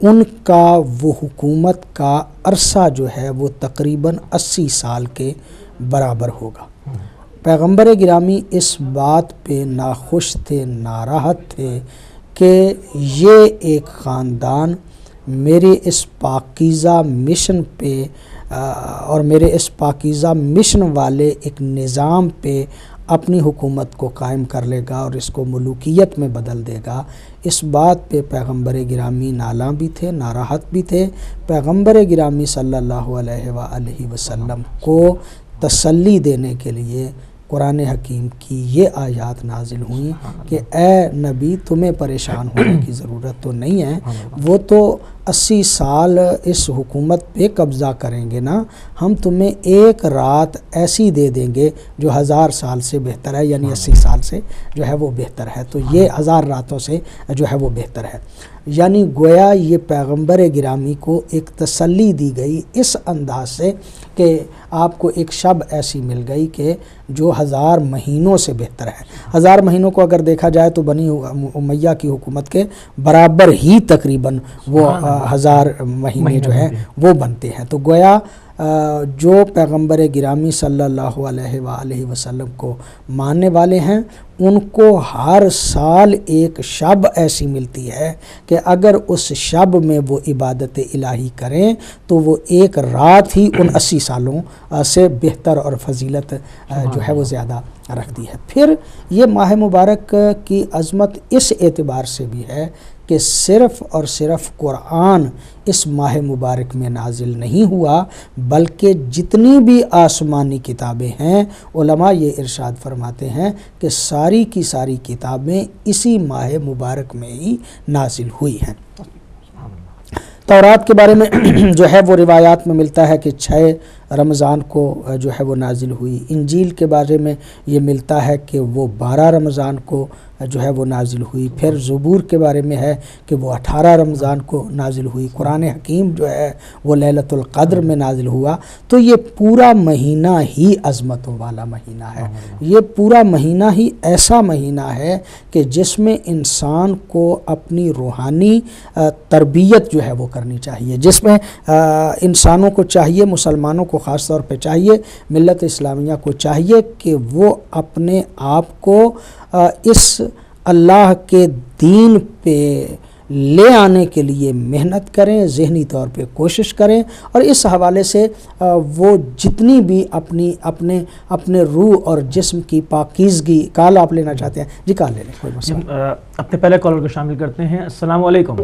ان کا وہ حکومت کا عرصہ جو ہے وہ تقریباً 80 سال کے برابر ہوگا۔ پیغمبر گرامی اس بات پہ ناخوش تھے، ناراحت تھے کہ یہ ایک خاندان میرے اس پاکیزہ مشن پہ اور میرے اس پاکیزہ مشن والے ایک نظام پہ اپنی حکومت کو قائم کر لے گا اور اس کو ملوکیت میں بدل دے گا۔ اس بات پہ پیغمبر گرامی نالاں بھی تھے، ناراحت بھی تھے۔ پیغمبر گرامی صلی اللہ علیہ وآلہ وسلم کو تسلی دینے کے لیے قرآن حکیم کی یہ آیات نازل ہوئیں کہ اے نبی تمہیں پریشان ہونے کی ضرورت تو نہیں ہے، وہ تو 80 سال اس حکومت پہ قبضہ کریں گے نا، ہم تمہیں ایک رات ایسی دے دیں گے جو 1000 سال سے بہتر ہے، یعنی 80 سال سے جو ہے وہ بہتر ہے، تو یہ 1000 راتوں سے جو ہے وہ بہتر ہے۔ یعنی گویا یہ پیغمبر گرامی کو ایک تسلی دی گئی اس انداز سے کہ آپ کو ایک شب ایسی مل گئی کہ جو 1000 مہینوں سے بہتر ہے۔ 1000 مہینوں کو اگر دیکھا جائے تو بنی امیہ کی حکومت کے برابر ہی تقریباً وہ 1000 مہینے جو ہے وہ بنتے ہیں۔ تو گویا جو پیغمبر گرامی صلی اللہ علیہ وآلہ وسلم کو ماننے والے ہیں ان کو ہر سال ایک شب ایسی ملتی ہے کہ اگر اس شب میں وہ عبادت الہی کریں تو وہ ایک رات ہی ان 80 سالوں سے بہتر اور فضیلت جو ہے وہ زیادہ رکھتی ہے۔ پھر یہ ماہ مبارک کی عظمت اس اعتبار سے بھی ہے کہ صرف اور صرف قرآن اس ماہ مبارک میں نازل نہیں ہوا، بلکہ جتنی بھی آسمانی کتابیں ہیں علماء یہ ارشاد فرماتے ہیں کہ ساری کی ساری کتابیں اسی ماہ مبارک میں ہی نازل ہوئی ہیں۔ تورات کے بارے میں جو ہے وہ روایات میں ملتا ہے کہ 6 رمضان کو جو ہے وہ نازل ہوئی۔ انجیل کے بارے میں یہ ملتا ہے کہ وہ 12 رمضان کو جو ہے وہ نازل ہوئی۔ پھر زبور کے بارے میں ہے کہ وہ 18 رمضان کو نازل ہوئی۔ قرآن حکیم جو ہے وہ لیلۃ القدر میں نازل ہوا۔ تو یہ پورا مہینہ ہی عظمتوں والا مہینہ ہے، یہ پورا مہینہ ہی ایسا مہینہ ہے کہ جس میں انسان کو اپنی روحانی تربیت جو ہے وہ کرنی چاہیے، جس میں انسانوں کو چاہیے، مسلمانوں کو خاص طور پہ چاہیے، ملت اسلامیہ کو چاہیے کہ وہ اپنے آپ کو اس اللہ کے دین پہ لے آنے کے لیے محنت کریں، ذہنی طور پہ کوشش کریں، اور اس حوالے سے وہ جتنی بھی اپنے روح اور جسم کی پاکیزگی کال آپ لینا چاہتے ہیں جی کال لے لیں، کوئی مسئلہ۔ اپنے پہلے کالر کو شامل کرتے ہیں۔ السلام علیکم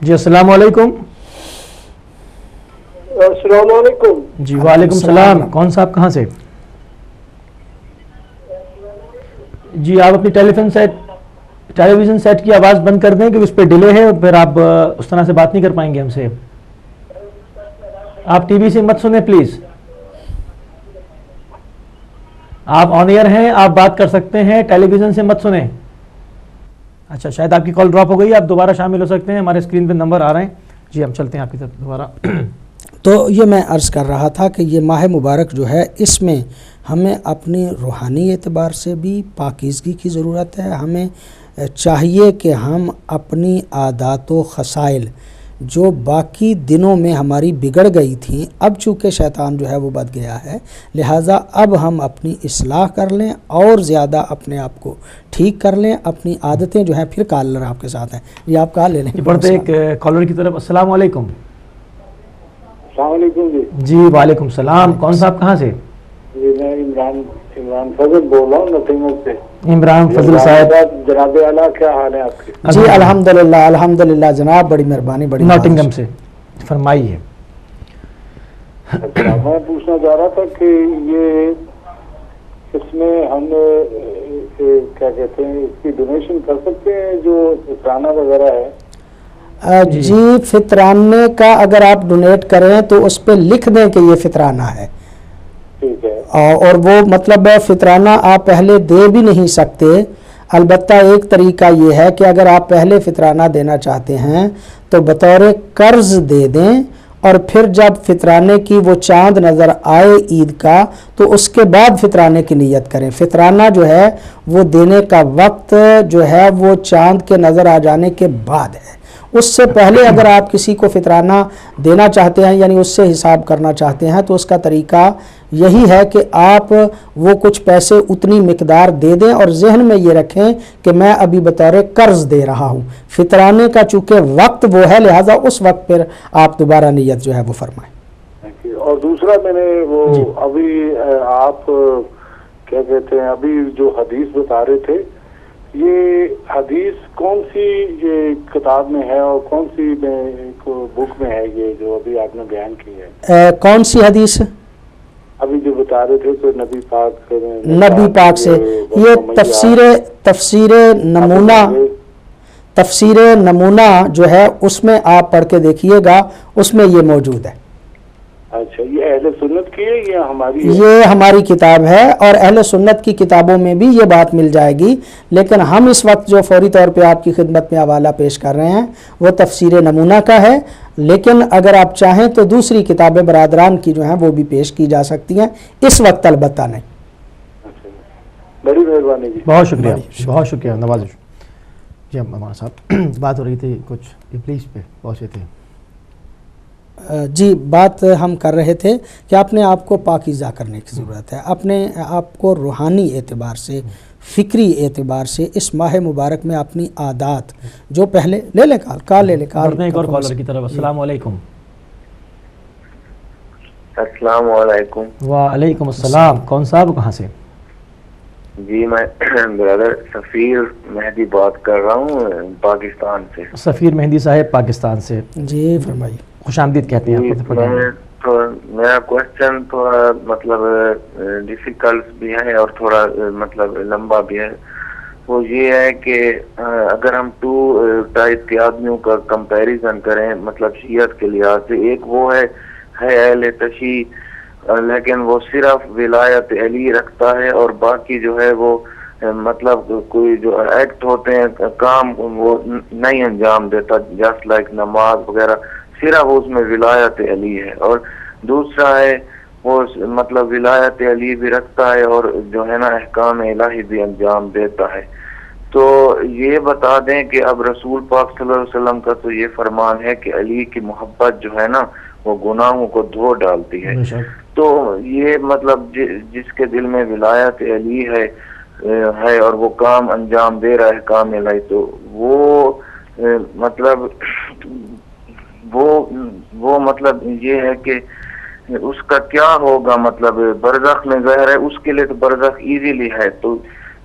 جی۔ السلام علیکم۔ السلام علیکم جی وعلیکم السلام۔ کون صاحب کہاں سے؟ جی آپ اپنی ٹیلی ویژن سیٹ کی آواز بند کر دیں کہ اس پہ ڈیلے ہے اور پھر آپ اس طرح سے بات نہیں کر پائیں گے ہم سے۔ آپ ٹی وی سے مت سنیں پلیز، آپ آن ایئر ہیں، آپ بات کر سکتے ہیں، ٹیلی ویژن سے مت سنیں۔ اچھا شاید آپ کی کال ڈراپ ہو گئی، آپ دوبارہ شامل ہو سکتے ہیں، ہمارے اسکرین پہ نمبر آ رہے ہیں۔ جی ہم چلتے ہیں آپ کی طرف دوبارہ۔ تو یہ میں عرض کر رہا تھا کہ یہ ماہ مبارک جو ہے اس میں ہمیں اپنی روحانی اعتبار سے بھی پاکیزگی کی ضرورت ہے۔ ہمیں چاہیے کہ ہم اپنی عادات و خصائل جو باقی دنوں میں ہماری بگڑ گئی تھیں، اب چونکہ شیطان جو ہے وہ بد گیا ہے، لہٰذا اب ہم اپنی اصلاح کر لیں اور زیادہ اپنے آپ کو ٹھیک کر لیں، اپنی عادتیں جو ہیں۔ پھر کالر آپ کے ساتھ ہیں، یہ آپ کال لے لیں۔ بڑھتے ایک کالر کی طرف۔ السلام علیکم۔ السلام علیکم جی۔ جی وعلیکم السلام۔ کون صاحب کہاں سے؟ جی میں عمران فضل بول رہا ہوں نتھنگ سے۔ عمران فضل صاحب۔ جناب اعلیٰ کیا حال ہے آپ کے؟ جی الحمدللہ جناب، بڑی مہربانی، بڑی ناٹنگم سے فرمائیے۔ اچھا میں پوچھنا چاہ رہا تھا کہ یہ اس میں ہم کیا کہتے ہیں اس کی ڈونیشن کر سکتے ہیں جو فطرانہ وغیرہ ہے؟ جی فطرانے کا اگر آپ ڈونیٹ کریں تو اس پہ لکھ دیں کہ یہ فطرانہ ہے، ٹھیک ہے، اور وہ مطلب فطرانہ آپ پہلے دے بھی نہیں سکتے۔ البتہ ایک طریقہ یہ ہے کہ اگر آپ پہلے فطرانہ دینا چاہتے ہیں تو بطور قرض دے دیں، اور پھر جب فطرانے کی وہ چاند نظر آئے عید کا تو اس کے بعد فطرانے کی نیت کریں۔ فطرانہ جو ہے وہ دینے کا وقت جو ہے وہ چاند کے نظر آ جانے کے بعد ہے، اس سے پہلے اگر آپ کسی کو فطرانہ دینا چاہتے ہیں یعنی اس سے حساب کرنا چاہتے ہیں تو اس کا طریقہ یہی ہے کہ آپ وہ کچھ پیسے اتنی مقدار دے دیں اور ذہن میں یہ رکھیں کہ میں ابھی بطور قرض دے رہا ہوں. فطرانے کا چونکہ وقت وہ ہے لہذا اس وقت پھر آپ دوبارہ نیت جو ہے وہ فرمائیں. اور دوسرا میں نے وہ ابھی آپ کیا کہتے ہیں ابھی جو حدیث بتا رہے تھے یہ حدیث کون سی یہ کتاب میں ہے اور کون سی بک میں ہے یہ جو ابھی آپ نے بیان کی ہے؟ کون سی حدیث ابھی جو بتا رہے تھے کہ نبی پاک سے یہ تفسیر نمونہ جو ہے اس میں آپ پڑھ کے دیکھیے گا, اس میں یہ موجود ہے. اچھا, یہ اہل سنت کی ہے یا ہماری؟ یہ ہماری کتاب ہے اور اہل سنت کی کتابوں میں بھی یہ بات مل جائے گی, لیکن ہم اس وقت جو فوری طور پہ آپ کی خدمت میں حوالہ پیش کر رہے ہیں وہ تفسیر نمونہ کا ہے, لیکن اگر آپ چاہیں تو دوسری کتابیں برادران کی جو ہیں وہ بھی پیش کی جا سکتی ہیں, اس وقت البتہ نہیں. بڑی مہربانی جی, بہت شکریہ, بہت شکریہ, نوازش. جی ہمارا صاحب بات ہو رہی تھی کچھ پلیز پہ پہنچے تھے. جی بات ہم کر رہے تھے کہ اپنے آپ کو پاکیزہ کرنے کی ضرورت ہے, اپنے آپ کو روحانی اعتبار سے, فکری اعتبار سے اس ماہ مبارک میں اپنی عادات جو پہلے لے لیں کال لے لیں ایک اور کالر کی طرف. السلام علیکم. السلام علیکم. وعلیکم السلام. کون صاحب کہاں سے؟ جی میں برادر سفیر مہدی بات کر رہا ہوں پاکستان سے. سفیر مہدی صاحب پاکستان سے, جی فرمائیے. خوش آمدید کہتے ہیں آپ کو. میرا کوشچن تھوڑا مطلب ڈیفیکلٹ بھی ہے اور تھوڑا مطلب لمبا بھی ہے. وہ یہ ہے کہ اگر ہم دو ٹائپ کے آدمیوں کا کمپیریزن کریں مطلب شیعت کے لحاظ سے, ایک وہ ہے اہل تشیع لیکن وہ صرف ولایت علی رکھتا ہے اور باقی جو ہے وہ مطلب کوئی جو ایکٹ ہوتے ہیں کام وہ نہیں انجام دیتا, جسٹ لائک نماز وغیرہ, صرف اس میں ولایت علی ہے. اور دوسرا ہے وہ مطلب ولایت علی بھی رکھتا ہے اور جو ہے نا احکام الہی بھی انجام دیتا ہے. تو یہ بتا دیں کہ اب رسول پاک صلی اللہ علیہ وسلم کا تو یہ فرمان ہے کہ علی کی محبت جو ہے نا وہ گناہوں کو دھو ڈالتی ہے. تو یہ مطلب جس کے دل میں ولایت علی ہے اور وہ کام انجام دے رہا ہے کام الہی, تو وہ مطلب وہ مطلب یہ ہے کہ اس کا کیا ہوگا, مطلب برزخ میں ظاہر ہے اس کے لیے تو برزخ ایزیلی ہے, تو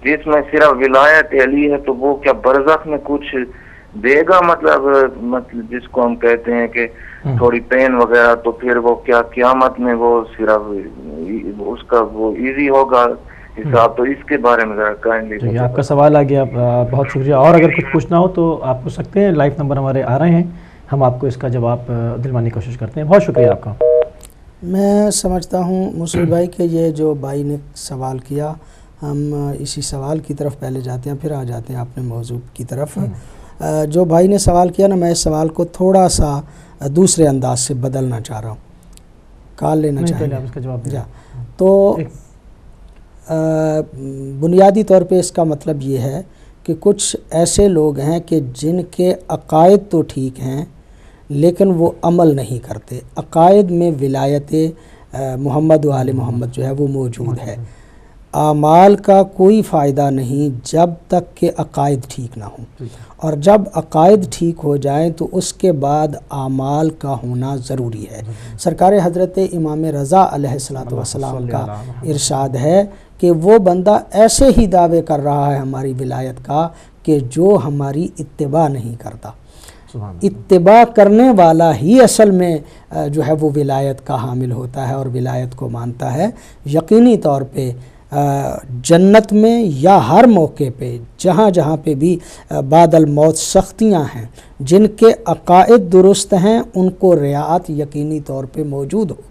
جس میں صرف ولایت علی ہے تو وہ کیا برزخ میں کچھ دے گا مطلب جس کو ہم کہتے ہیں کہ تھوڑی پین وغیرہ, تو پھر وہ کیا قیامت میں وہ صرف اس کا وہ ایزی ہوگا حساب. تو اس کے بارے میں ذرا کائنڈلی. آپ کا سوال آ گیا, بہت شکریہ. اور اگر کچھ پوچھنا ہو تو آپ پوچھ سکتے ہیں, لائف نمبر ہمارے آ رہے ہیں, ہم آپ کو اس کا جواب دلوانے کی کوشش کرتے ہیں. بہت شکریہ آپ کا. میں سمجھتا ہوں موصل بھائی کہ یہ جو بھائی نے سوال کیا, ہم اسی سوال کی طرف پہلے جاتے ہیں پھر آ جاتے ہیں اپنے موضوع کی طرف. جو بھائی نے سوال کیا نا, میں اس سوال کو تھوڑا سا دوسرے انداز سے بدلنا چاہ رہا ہوں. کال لینا چاہیں گے؟ تو بنیادی طور پہ اس کا مطلب یہ ہے کہ کچھ ایسے لوگ ہیں کہ جن کے عقائد تو ٹھیک ہیں لیکن وہ عمل نہیں کرتے. عقائد میں ولایت محمد و آل محمد جو ہے وہ موجود ہے. اعمال کا کوئی فائدہ نہیں جب تک کہ عقائد ٹھیک نہ ہوں, اور جب عقائد ٹھیک ہو جائیں تو اس کے بعد اعمال کا ہونا ضروری ہے. سرکار حضرت امام رضا علیہ السلام کا ارشاد ہے کہ وہ بندہ ایسے ہی دعوے کر رہا ہے ہماری ولایت کا کہ جو ہماری اتباع نہیں کرتا. اتباع کرنے والا ہی اصل میں جو ہے وہ ولایت کا حامل ہوتا ہے اور ولایت کو مانتا ہے. یقینی طور پہ جنت میں یا ہر موقع پہ جہاں جہاں پہ بھی بعد الموت سختیاں ہیں, جن کے عقائد درست ہیں ان کو رعایت یقینی طور پہ موجود ہوگی.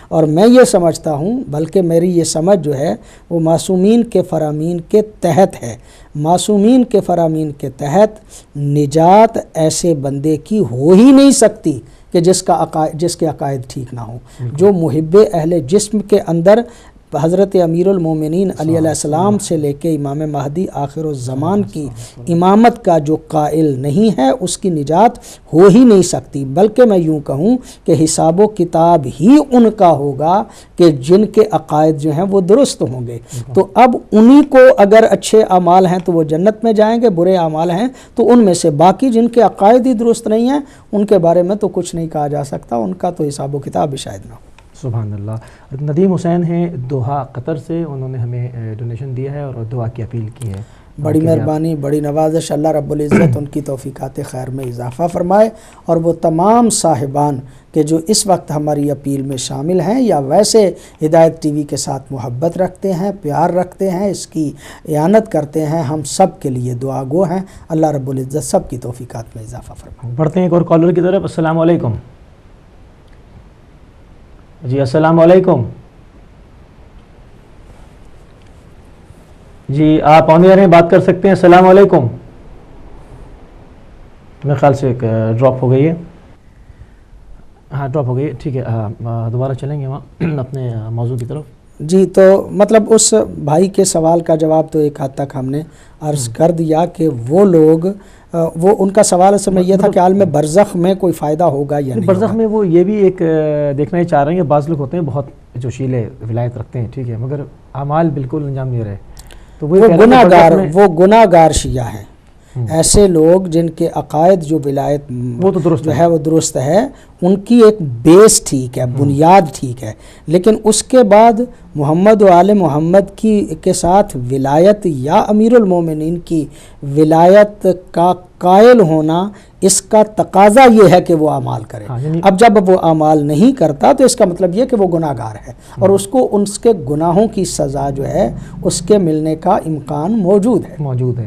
اور میں یہ سمجھتا ہوں, بلکہ میری یہ سمجھ جو ہے وہ معصومین کے فرامین کے تحت ہے. معصومین کے فرامین کے تحت نجات ایسے بندے کی ہو ہی نہیں سکتی کہ جس کے عقائد ٹھیک نہ ہو. جو محب اہل جسم کے اندر حضرت امیر المومنین علیہ السلام سے لے کے امام مہدی آخر الزمان کی امامت کا جو قائل نہیں ہے اس کی نجات ہو ہی نہیں سکتی، بلکہ میں یوں کہوں کہ حساب و کتاب ہی ان کا ہوگا کہ جن کے عقائد جو ہیں وہ درست ہوں گے۔ تو اب انہی کو اگر اچھے اعمال ہیں تو وہ جنت میں جائیں گے، برے اعمال ہیں تو ان میں سے، باقی جن کے عقائد ہی درست نہیں ہیں ان کے بارے میں تو کچھ نہیں کہا جا سکتا، ان کا تو حساب و کتاب بھی شاید نہ ہو۔ سبحان اللہ۔ ندیم حسین ہیں دوحہ قطر سے، انہوں نے ہمیں ڈونیشن دیا ہے اور دعا کی اپیل کی ہے۔ بڑی مہربانی، بڑی نوازش، اللہ رب العزت ان کی توفیقات خیر میں اضافہ فرمائے، اور وہ تمام صاحبان کہ جو اس وقت ہماری اپیل میں شامل ہیں یا ویسے ہدایت ٹی وی کے ساتھ محبت رکھتے ہیں، پیار رکھتے ہیں، اس کی اعانت کرتے ہیں، ہم سب کے لیے دعا گو ہیں، اللہ رب العزت سب کی توفیقات میں اضافہ فرمائے۔ بڑھتے ہیں ایک اور کالر کی طرف۔ السلام علیکم جی، السلام علیکم جی، آپ آن ایئر ہیں، بات کر سکتے ہیں۔ السلام علیکم۔ میرے خیال سے ایک ڈراپ ہو گئی ہے، ہاں ڈراپ ہو گئی ہے، ٹھیک ہے، دوبارہ چلیں گے وہاں اپنے موضوع کی طرف۔ جی، تو مطلب اس بھائی کے سوال کا جواب تو ایک حد تک ہم نے عرض کر دیا کہ وہ لوگ، وہ ان کا سوال اصل میں یہ تھا کہ عالم برزخ میں کوئی فائدہ ہوگا یا نہیں۔ برزخ میں وہ یہ بھی ایک دیکھنا ہی چاہ رہے ہیں کہ بعض لوگ ہوتے ہیں بہت جوشیل ولایت رکھتے ہیں، ٹھیک ہے، مگر اعمال بالکل انجام نہیں رہے، تو وہ گناہ گار شیعہ ہیں، ایسے لوگ جن کے عقائد جو ولایت وہ تو درست جو ہے وہ درست ہے، ان کی ایک بیس ٹھیک ہے، بنیاد ٹھیک ہے، لیکن اس کے بعد محمد و آل محمد کے ساتھ ولایت یا امیر المومنین کی ولایت کا قائل ہونا، اس کا تقاضا یہ ہے کہ وہ اعمال کرے۔ اب جب وہ اعمال نہیں کرتا تو اس کا مطلب یہ کہ وہ گناہ گار ہے، اور اس کو اس کے گناہوں کی سزا جو ہے اس کے ملنے کا امکان موجود ہے۔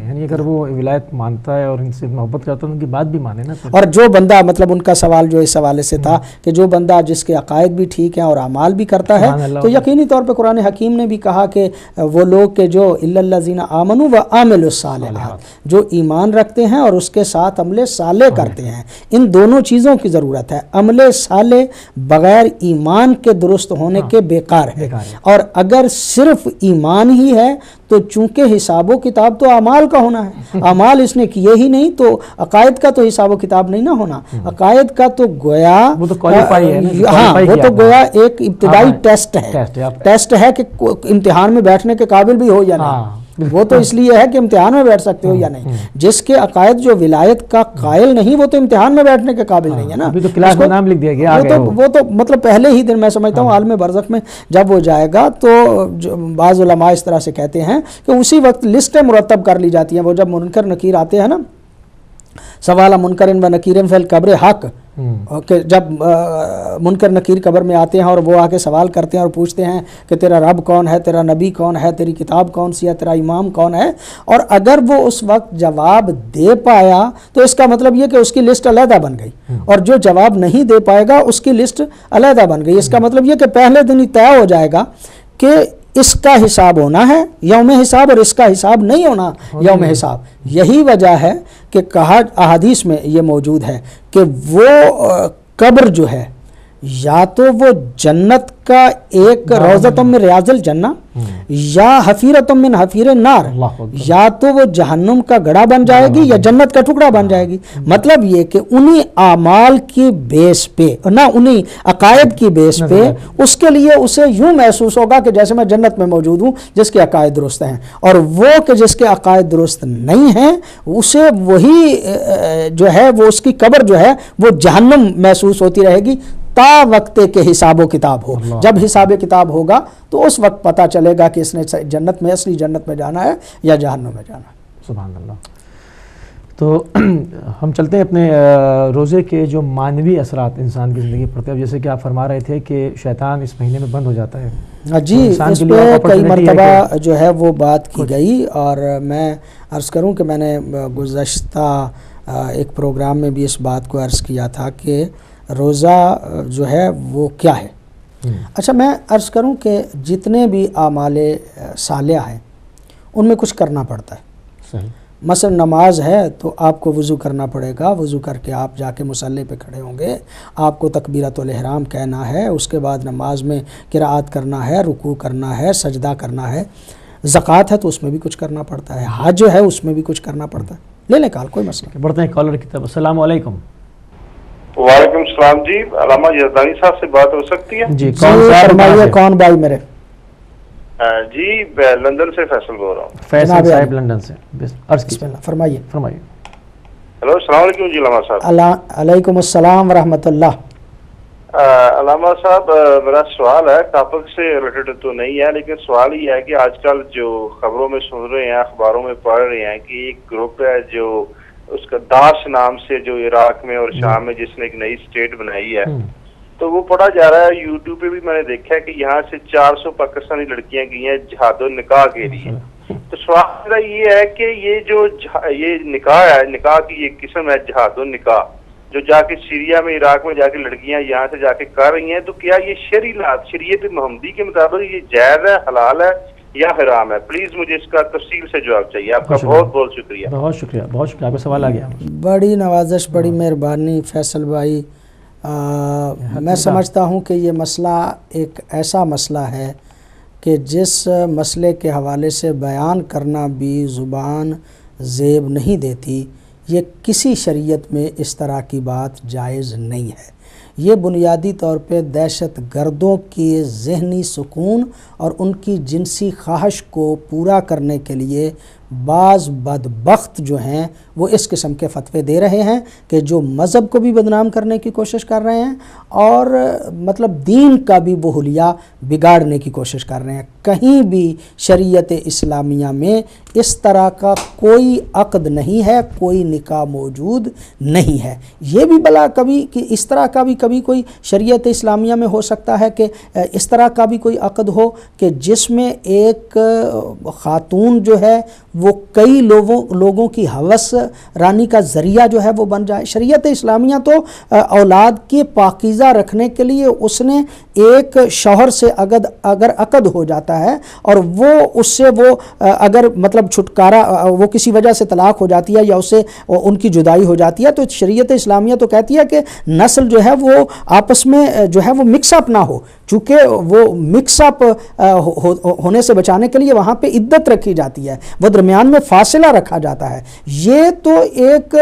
یعنی اگر وہ ولایت مانتا ہے اور ان سے محبت کرتا ہے ان کی بات بھی مانے نا۔ اور جو بندہ، مطلب ان کا سوال جو اس حوالے سے تھا کہ جو بندہ جس کے عقائد بھی ٹھیک ہیں اور اعمال بھی کرتا ہے، تو یقینی طور پہ قرآن حکیم نے بھی کہا کہ وہ لوگ کہ جو الا الذین آمنوا وعملوا الصالحات، جو ایمان رکھتے ہیں اور اس کے ساتھ عمل صالح کرتے ہیں، ان دونوں چیزوں کی ضرورت ہے۔ عمل صالح بغیر ایمان کے درست ہونے کے بیکار ہے، اور اگر صرف ایمان ہی ہے تو چونکہ حساب و کتاب تو اعمال کا ہونا ہے، اعمال اس نے کیے ہی نہیں تو عقائد کا تو حساب و کتاب نہیں نہ ہونا۔ عقائد کا تو گویا وہ تو کوالیفائی ہے نا، ہاں وہ تو گویا ایک ابتدائی ٹیسٹ ہے کہ امتحان میں بیٹھنے کے قابل بھی ہو یا نہیں۔ وہ تو اس لیے ہے کہ امتحان میں بیٹھ سکتے ہو یا نہیں۔ جس کے عقائد جو ولایت کا قائل نہیں وہ تو امتحان میں بیٹھنے کے قابل نہیں ہے نا، ابھی تو کلاس میں نام لکھ دیا گیا، وہ تو مطلب پہلے ہی دن میں سمجھتا ہوں عالم برزخ میں جب وہ جائے گا تو بعض علماء اس طرح سے کہتے ہیں کہ اسی وقت لسٹیں مرتب کر لی جاتی ہیں، وہ جب منکر نکیر آتے ہیں نا، سوال منکر و نکیر فی القبر حق، کہ جب منکر نکیر قبر میں آتے ہیں اور وہ آ کے سوال کرتے ہیں اور پوچھتے ہیں کہ تیرا رب کون ہے، تیرا نبی کون ہے، تیری کتاب کون سی ہے، تیرا امام کون ہے، اور اگر وہ اس وقت جواب دے پایا تو اس کا مطلب یہ کہ اس کی لسٹ علیحدہ بن گئی، اور جو جواب نہیں دے پائے گا اس کی لسٹ علیحدہ بن گئی۔ اس کا مطلب یہ کہ پہلے دن ہی طے ہو جائے گا کہ اس کا حساب ہونا ہے یوم حساب، اور اس کا حساب نہیں ہونا یوم حساب۔ یہی وجہ ہے کہ کہا احادیث میں یہ موجود ہے کہ وہ قبر جو ہے یا تو وہ جنت کا ایک روضۃ من ریاض الجنہ یا حفیرۃ من حفیر النار، یا تو وہ جہنم کا گڑھا بن جائے گی یا جنت کا ٹکڑا بن جائے گی۔ مطلب یہ کہ انہی اعمال کی بیس پہ، نہ انہی عقائد کی بیس پہ، اس کے لیے اسے یوں محسوس ہوگا کہ جیسے میں جنت میں موجود ہوں جس کے عقائد درست ہیں، اور وہ کہ جس کے عقائد درست نہیں ہیں اسے وہی جو ہے وہ اس کی قبر جو ہے وہ جہنم محسوس ہوتی رہے گی تا وقت کے حساب و کتاب ہو۔ جب حساب کتاب ہوگا تو اس وقت پتہ چلے گا کہ اس نے جنت میں، اصلی جنت میں جانا ہے یا جہنم میں جانا ہے۔ سبحان اللہ۔ تو ہم چلتے ہیں اپنے روزے کے جو معنوی اثرات انسان کی زندگی پر، جیسے کہ آپ فرما رہے تھے کہ شیطان اس مہینے میں بند ہو جاتا ہے۔ جی، اس پہ کئی مرتبہ جو ہے وہ بات کی گئی، اور میں عرض کروں کہ میں نے گزشتہ ایک پروگرام میں بھی اس بات کو عرض کیا تھا کہ روزہ جو ہے وہ کیا ہے۔ اچھا، میں عرض کروں کہ جتنے بھی اعمال صالحہ ہیں ان میں کچھ کرنا پڑتا ہے۔ مثلا نماز ہے تو آپ کو وضو کرنا پڑے گا، وضو کر کے آپ جا کے مصلی پہ کھڑے ہوں گے، آپ کو تکبیرۃ الاحرام کہنا ہے، اس کے بعد نماز میں قرات کرنا ہے، رکوع کرنا ہے، سجدہ کرنا ہے، زکوٰۃ ہے تو اس میں بھی کچھ کرنا پڑتا ہے، حج ہے اس میں بھی کچھ کرنا پڑتا ہے۔ لے لیں کال، کوئی مسئلہ نہیں۔ بڑھتے ہیں کالر کی طرف۔ السلام علیکم۔ وعلیکم السلام جی، علامہ یزدانی صاحب سے بات ہو سکتی ہے؟ جی کون صاحب؟ فرمائیے، کون بھائی میرے؟ جی لندن سے فیصل بول رہا ہوں۔ فیصل صاحب لندن سے، عرض بسم کیجیے، اللہ، فرمائیے۔ فرمائیے۔ ہلو السلام علیکم جی علامہ صاحب۔ علیکم السلام ورحمۃ اللہ۔ علامہ صاحب میرا سوال ہے، ٹاپک سے ریلیٹڈ تو نہیں ہے، لیکن سوال یہ ہے کہ آج کل جو خبروں میں سن رہے ہیں، اخباروں میں پڑھ رہے ہیں کہ ایک گروپ ہے جو اس کا داعش نام سے، جو عراق میں اور شام میں جس نے ایک نئی اسٹیٹ بنائی ہے، تو وہ پڑھا جا رہا ہے، یوٹیوب پہ بھی میں نے دیکھا ہے کہ یہاں سے 400 پاکستانی لڑکیاں گئی ہیں جہاد و نکاح کے لیے۔ تو سوال میرا یہ ہے کہ یہ نکاح ہے، نکاح کی ایک قسم ہے جہاد و نکاح، جو جا کے سیریا میں، عراق میں جا کے لڑکیاں یہاں سے جا کے کر رہی ہیں، تو کیا یہ شریعت محمدی کے مطابق یہ جائز ہے، حلال ہے یا حرام ہے؟ پلیز مجھے اس کا تفصیل سے جواب چاہیے۔ آپ کا بہت بہت شکریہ۔ بہت شکریہ، بہت شکریہ، آپ کا سوال آ گیا۔ بڑی نوازش، بڑی مہربانی فیصل بھائی۔ میں سمجھتا ہوں کہ یہ مسئلہ ایک ایسا مسئلہ ہے کہ جس مسئلے کے حوالے سے بیان کرنا بھی زبان زیب نہیں دیتی۔ یہ کسی شریعت میں اس طرح کی بات جائز نہیں ہے۔ یہ بنیادی طور پہ دہشت گردوں کی ذہنی سکون اور ان کی جنسی خواہش کو پورا کرنے کے لیے بعض بدبخت جو ہیں وہ اس قسم کے فتوے دے رہے ہیں کہ جو مذہب کو بھی بدنام کرنے کی کوشش کر رہے ہیں اور مطلب دین کا بھی وہ حلیہ بگاڑنے کی کوشش کر رہے ہیں۔ کہیں بھی شریعت اسلامیہ میں اس طرح کا کوئی عقد نہیں ہے، کوئی نکاح موجود نہیں ہے۔ یہ بھی بلا کبھی کہ اس طرح کا بھی کبھی کوئی شریعت اسلامیہ میں ہو سکتا ہے کہ اس طرح کا بھی کوئی عقد ہو کہ جس میں ایک خاتون جو ہے وہ کئی لوگوں کی ہوس رانی کا ذریعہ جو ہے وہ بن جائے۔ شریعت اسلامیہ تو اولاد کے پاکیزہ رکھنے کے لیے اس نے ایک شوہر سے اگر عقد ہو جاتا ہے اور وہ اس سے وہ اگر مطلب چھٹکارا وہ کسی وجہ سے طلاق ہو جاتی ہے یا اس سے ان کی جدائی ہو جاتی ہے، تو شریعت اسلامیہ تو کہتی ہے کہ نسل جو ہے وہ آپس میں جو ہے وہ مکس اپ نہ ہو، چونکہ وہ مکس اپ ہونے سے بچانے کے لیے وہاں پہ عدت رکھی جاتی ہے، وہ درمیان میں فاصلہ رکھا جاتا ہے۔ یہ تو ایک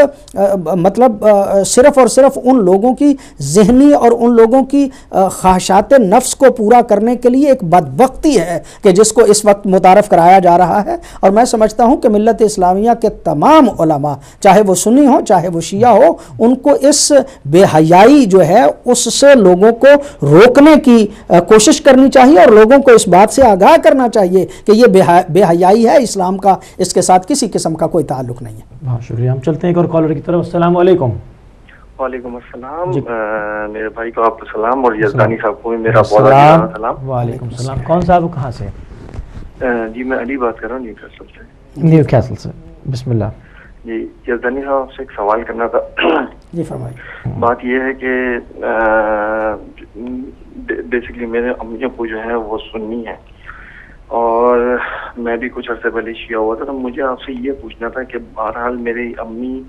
مطلب صرف اور صرف ان لوگوں کی ذہنی اور ان لوگوں کی خواہشات نفس کو پورا کرنے کے لیے ایک بدبختی ہے کہ جس کو اس وقت متعارف کرایا جا رہا ہے۔ اور میں سمجھتا ہوں کہ ملت اسلامیہ کے تمام علماء، چاہے وہ سنی ہو چاہے وہ شیعہ ہو، ان کو اس بے حیائی جو ہے اس سے لوگوں کو روکنے کی کوشش کرنی چاہیے اور لوگوں کو اس بات سے آگاہ کرنا چاہیے کہ یہ بے حیائی ہے، اسلام کا اس کے ساتھ کسی قسم کا کوئی تعلق نہیں ہے۔ بہت شکریہ۔ ہم چلتے ہیں ایک اور کالر کی طرف۔ السلام علیکم۔ وعلیکم السلام۔ میرے بھائی کو آپ کو سلام اور یزدانی صاحب کو بھی میرا بہت بہت سلام۔ وعلیکم السلام۔ کون صاحب کہاں سے؟ جی میں علی بات کر رہا ہوں نیو کیسل سے۔ نیو کیسل سے، بسم اللہ۔ جی یزدانی صاحب آپ سے ایک سوال کرنا تھا۔ جی فرمائیے۔ بات یہ ہے کہ بیسیکلی میرے امی ابو جو ہیں وہ سنی ہیں اور میں بھی کچھ عرصے پہلے شیعہ ہوا تھا، تو مجھے آپ سے یہ پوچھنا تھا کہ بہرحال میری امی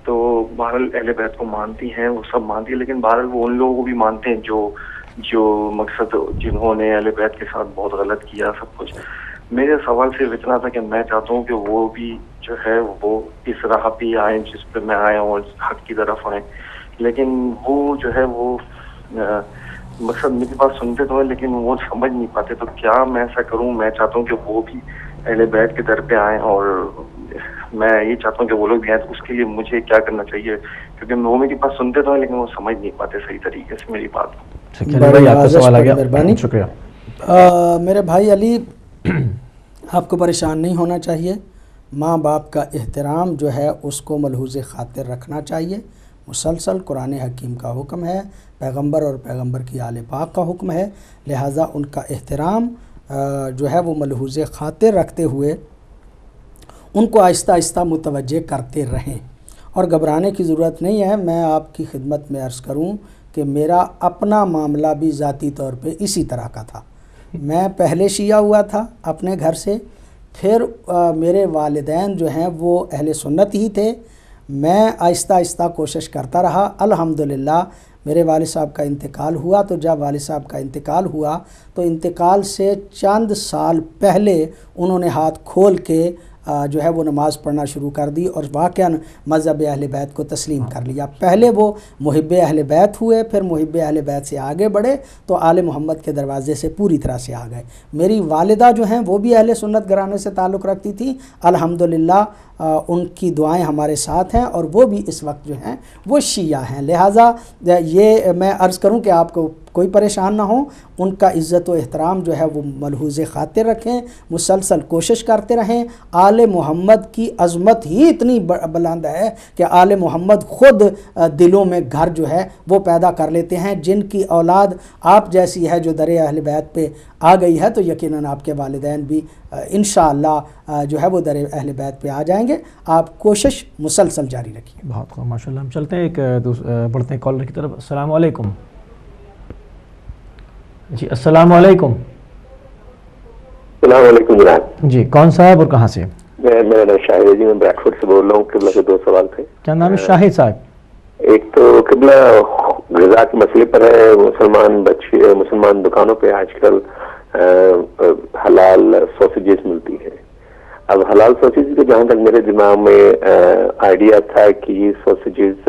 تو بہرحال اہل بیت کو مانتی ہیں، وہ سب مانتی ہیں، لیکن بہرحال وہ ان لوگوں کو بھی مانتے ہیں جو مقصد جنہوں نے اہل بیت کے ساتھ بہت غلط کیا سب کچھ۔ میرے سوال صرف اتنا تھا کہ میں چاہتا ہوں کہ وہ بھی جو ہے وہ اس راہ پہ آئیں جس پہ میں آیا ہوں، حق کی طرف آئیں، لیکن وہ جو ہے وہ مقصد میری بات سنتے تو ہیں لیکن وہ سمجھ نہیں پاتے، تو کیا میں ایسا کروں؟ میں چاہتا ہوں کہ وہ بھی اہل بیت کے در پہ آئیں اور میں یہ چاہتا ہوں کہ وہ لوگ بھی آئیں، تو اس کے لیے مجھے کیا کرنا چاہیے؟ کیونکہ وہ میری بات سنتے تو ہیں لیکن وہ سمجھ نہیں پاتے صحیح طریقے سے میری بات کو۔ مہربانی، شکریہ۔ میرے بھائی علی، آپ کو پریشان نہیں ہونا چاہیے، ماں باپ کا احترام جو ہے اس کو ملحوظ خاطر رکھنا چاہیے۔ مسلسل قرآن حکیم کا حکم ہے، پیغمبر اور پیغمبر کی آل پاک کا حکم ہے، لہٰذا ان کا احترام جو ہے وہ ملحوظ خاطر رکھتے ہوئے ان کو آہستہ آہستہ متوجہ کرتے رہیں اور گھبرانے کی ضرورت نہیں ہے۔ میں آپ کی خدمت میں عرض کروں کہ میرا اپنا معاملہ بھی ذاتی طور پہ اسی طرح کا تھا۔ میں پہلے شیعہ ہوا تھا اپنے گھر سے، پھر میرے والدین جو ہیں وہ اہل سنت ہی تھے. میں آہستہ آہستہ کوشش کرتا رہا. الحمدللہ میرے والد صاحب کا انتقال ہوا. تو جب والد صاحب کا انتقال ہوا تو انتقال سے چند سال پہلے انہوں نے ہاتھ کھول کے جو ہے وہ نماز پڑھنا شروع کر دی اور واقعاً مذہب اہل بیت کو تسلیم کر لیا. پہلے وہ محب اہل بیت ہوئے, پھر محب اہل بیت سے آگے بڑھے تو آل محمد کے دروازے سے پوری طرح سے آ گئے. میری والدہ جو ہیں وہ بھی اہل سنت گھرانے سے تعلق رکھتی تھی. الحمدللہ ان کی دعائیں ہمارے ساتھ ہیں اور وہ بھی اس وقت جو ہیں وہ شیعہ ہیں. لہٰذا یہ میں عرض کروں کہ آپ کو کوئی پریشان نہ ہوں. ان کا عزت و احترام جو ہے وہ ملحوظ خاطر رکھیں, مسلسل کوشش کرتے رہیں. آل محمد کی عظمت ہی اتنی بلند ہے کہ آل محمد خود دلوں میں گھر جو ہے وہ پیدا کر لیتے ہیں. جن کی اولاد آپ جیسی ہے جو در اہل بیت پہ آ گئی ہے تو یقیناً آپ کے والدین بھی انشاءاللہ جو ہے وہ در اہل بیت پہ آ جائیں گے. آپ کوشش مسلسل جاری رکھیے. بہت خوب, ماشاءاللہ. ہم چلتے ہیں ایک بڑھتے ہیں کالر کی طرف. السلام علیکم. جی السلام علیکم. السلام علیکم جناب. جی کون صاحب اور کہاں سے؟ میرا نام شاہد ہے جی, میں بریڈ فورڈ سے بول رہا ہوں. قبلہ کے 2 سوال تھے. کیا نام ہے شاہد صاحب؟ ایک تو قبلہ غذا کے مسئلے پر ہے. مسلمان دکانوں پہ آج کل حلال سوسیجز ملتی ہیں. اب حلال سوسیجز کے جہاں تک میرے دماغ میں آئیڈیا تھا کہ یہ سوسیجز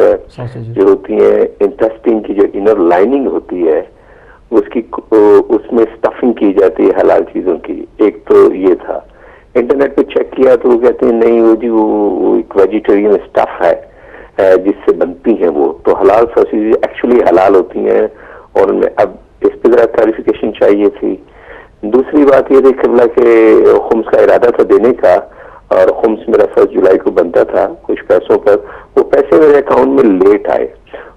جو ہوتی ہیں انٹسٹنگ کی جو انر لائننگ ہوتی ہے اس میں اسٹفنگ کی جاتی ہے حلال چیزوں کی. ایک تو یہ تھا. انٹرنیٹ پہ چیک کیا تو وہ کہتے ہیں نہیں وہ جی وہ ایک ویجیٹیرین اسٹف ہے جس سے بنتی ہیں وہ. تو حلال سوسیجز ایکچولی حلال ہوتی ہیں اور ان میں اب اس پہ ذرا کلیریفیکیشن چاہیے تھی. دوسری بات یہ تھی قبلہ کے خمس کا ارادہ تھا دینے کا, اور خمس میرا 1 جولائی کو بنتا تھا کچھ پیسوں پر. وہ پیسے میرے اکاؤنٹ میں لیٹ آئے.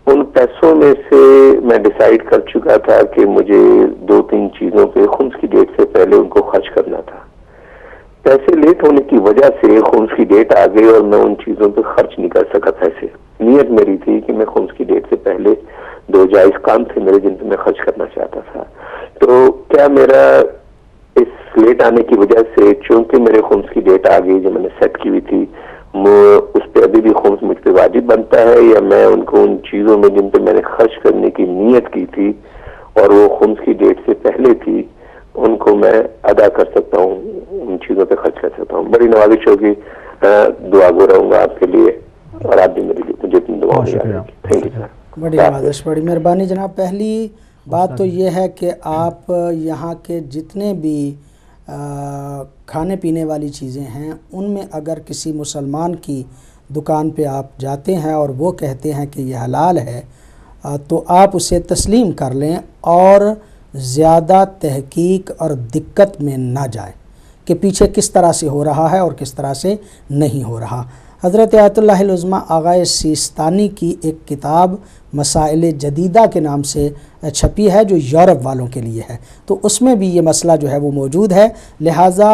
ان پیسوں میں سے میں ڈیسائیڈ کر چکا تھا کہ مجھے 2-3 چیزوں پہ خمس کی ڈیٹ سے پہلے ان کو خرچ کرنا تھا. پیسے لیٹ ہونے کی وجہ سے خمس کی ڈیٹ آ گئی اور میں ان چیزوں پہ خرچ نہیں کر سکا پیسے. نیت میری تھی کہ میں خمس کی ڈیٹ سے پہلے 2 جائز کام تھے میرے جن پہ میں خرچ کرنا چاہتا تھا. تو کیا میرا اس لیٹ آنے کی وجہ سے, چونکہ میرے خمس کی ڈیٹ آ گئی جو میں نے سیٹ کی ہوئی تھی, اس پہ ابھی بھی خمس مجھ پہ واجب بنتا ہے, یا میں ان کو ان چیزوں میں جن پہ میں نے خرچ کرنے کی نیت کی تھی اور وہ خمس کی ڈیٹ سے پہلے تھی ان کو میں ادا کر سکتا ہوں, ان چیزوں پہ خرچ کر سکتا ہوں؟ بڑی نوازش ہوگی. دعا گو رہوں گا آپ کے لیے اور آپ بھی میرے لیے جتنی دعا. Thank you sir. بڑی نوازش, بڑی مہربانی جناب. پہلی بات تو یہ ہے کہ آپ یہاں کے جتنے بھی کھانے پینے والی چیزیں ہیں ان میں اگر کسی مسلمان کی دکان پہ آپ جاتے ہیں اور وہ کہتے ہیں کہ یہ حلال ہے تو آپ اسے تسلیم کر لیں اور زیادہ تحقیق اور دقت میں نہ جائیں کہ پیچھے کس طرح سے ہو رہا ہے اور کس طرح سے نہیں ہو رہا. حضرت آیت اللہ العظمہ آغا سیستانی کی ایک کتاب مسائل جدیدہ کے نام سے چھپی ہے جو یورپ والوں کے لیے ہے, تو اس میں بھی یہ مسئلہ جو ہے وہ موجود ہے. لہٰذا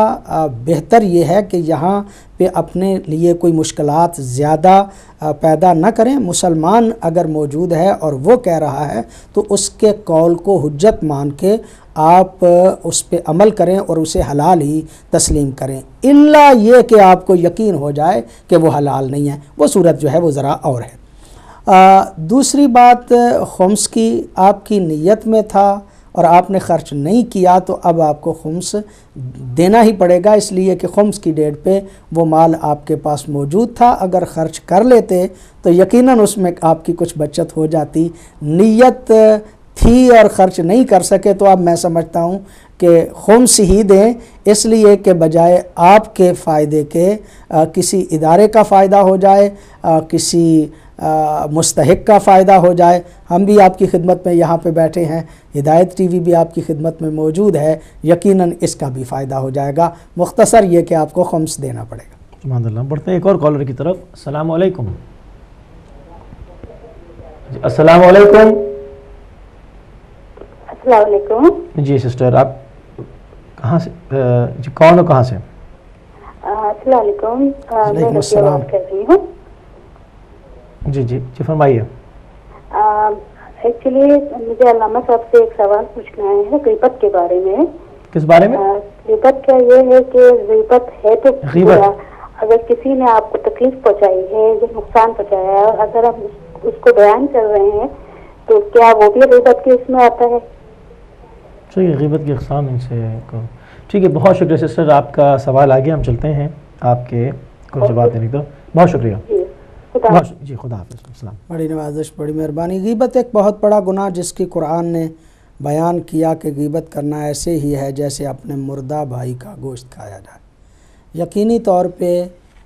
بہتر یہ ہے کہ یہاں پہ اپنے لیے کوئی مشکلات زیادہ پیدا نہ کریں. مسلمان اگر موجود ہے اور وہ کہہ رہا ہے تو اس کے قول کو حجت مان کے آپ اس پہ عمل کریں اور اسے حلال ہی تسلیم کریں, الا یہ کہ آپ کو یقین ہو جائے کہ وہ حلال نہیں ہے, وہ صورت جو ہے وہ ذرا اور ہے. دوسری بات, خمس کی آپ کی نیت میں تھا اور آپ نے خرچ نہیں کیا تو اب آپ کو خمس دینا ہی پڑے گا, اس لیے کہ خمس کی ڈیٹ پہ وہ مال آپ کے پاس موجود تھا. اگر خرچ کر لیتے تو یقیناً اس میں آپ کی کچھ بچت ہو جاتی. نیت تھی اور خرچ نہیں کر سکے تو اب میں سمجھتا ہوں کہ خمس ہی دیں, اس لیے کہ بجائے آپ کے فائدے کے کسی ادارے کا فائدہ ہو جائے, کسی مستحق کا فائدہ ہو جائے. ہم بھی آپ کی خدمت میں یہاں پہ بیٹھے ہیں, ہدایت ٹی وی بھی آپ کی خدمت میں موجود ہے, یقیناً اس کا بھی فائدہ ہو جائے گا. مختصر یہ کہ آپ کو خمس دینا پڑے گا. سبحان اللہ. بڑھتے ہیں ایک اور کالر کی طرف. السلام علیکم. السلام علیکم. السلام علیکم. جی سسٹر, آپ کہاں سے, جی کون ہو, کہاں سے؟ السلام علیکم. وعلیکم السلام. کر رہی ہوں. جی جی جی فرمائیے. ایکچولی مجھے علامہ صاحب سے ایک سوال پوچھنا ہے غیبت کے بارے میں. کس بارے میں؟ غیبت کیا یہ ہے کہ غیبت ہے تو غیبت اگر کسی نے آپ کو تکلیف پہنچائی ہے یا نقصان پہنچایا ہے اور اگر آپ اس کو بیان کر رہے ہیں تو کیا وہ بھی غیبت کے اس میں آتا ہے؟ ٹھیک ہے، غیبت کی اقسام ان سے ٹھیک ہے. بہت شکریہ سسٹر، آپ کا سوال آگے ہم چلتے ہیں آپ کے کو جواب دینے کی طرف. بہت شکریہ. جی خدا حافظ. السلام. بڑی نوازش، بڑی مہربانی. غیبت ایک بہت بڑا گناہ جس کی قرآن نے بیان کیا کہ غیبت کرنا ایسے ہی ہے جیسے اپنے مردہ بھائی کا گوشت کھایا جائے. یقینی طور پہ